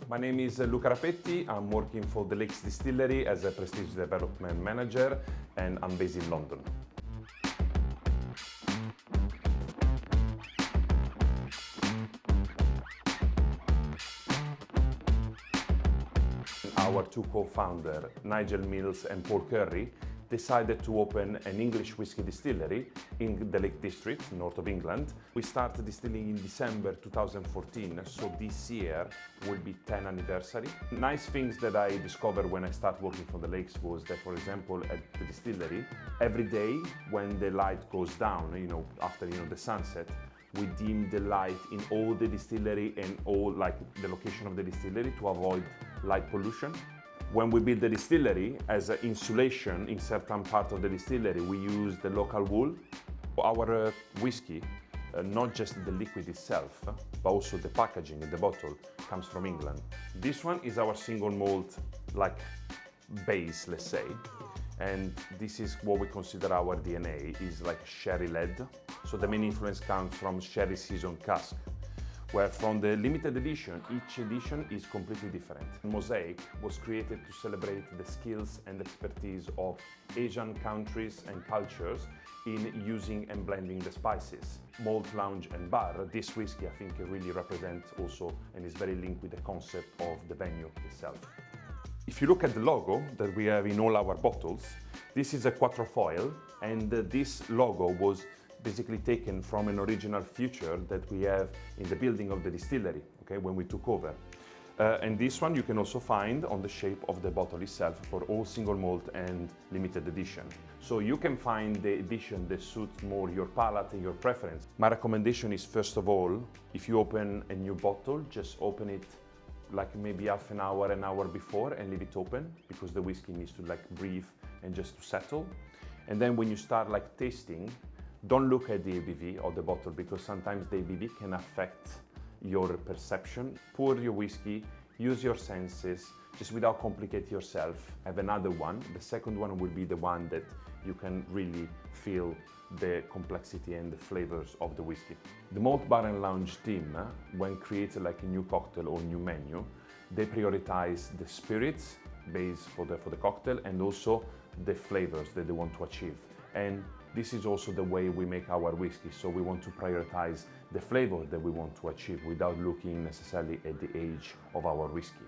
My name is Luca Rapetti. I'm working for the Lakes Distillery as a prestige development manager, and I'm based in London. Our two co-founders, Nigel Mills and Paul Curry, decided to open an English whiskey distillery in the Lake District, north of England. We started distilling in December 2014, so this year will be 10th anniversary. Nice things that I discovered when I started working for the Lakes was that, for example, at the distillery, every day when the light goes down, after the sunset, we dim the light in all the distillery and all the location of the distillery to avoid light pollution. When we build the distillery, as an insulation in certain part of the distillery, we use the local wool. Our whiskey, not just the liquid itself, but also the packaging in the bottle, comes from England. This one is our single malt base, let's say. And this is what we consider our DNA, is like sherry-led. So the main influence comes from sherry seasoned cask, where from the limited edition, each edition is completely different. Mosaic was created to celebrate the skills and expertise of Asian countries and cultures in using and blending the spices. Malt Lounge and Bar, this whiskey I think really represents also and is very linked with the concept of the venue itself. If you look at the logo that we have in all our bottles, this is a quatrefoil, and this logo was basically taken from an original feature that we have in the building of the distillery, when we took over. And this one you can also find on the shape of the bottle itself for all single malt and limited edition. So you can find the edition that suits more your palate and your preference. My recommendation is, first of all, if you open a new bottle, just open it like maybe half an hour before and leave it open, because the whiskey needs to breathe and just to settle. And then when you start tasting, don't look at the ABV of the bottle, because sometimes the ABV can affect your perception. Pour your whiskey, use your senses, just without complicating yourself. Have another one. The second one will be the one that you can really feel the complexity and the flavors of the whiskey. The Malt Bar and Lounge team, when creating a new cocktail or new menu, they prioritize the spirits base for the cocktail and also the flavors that they want to achieve. And this is also the way we make our whiskey. So we want to prioritize the flavor that we want to achieve without looking necessarily at the age of our whiskey.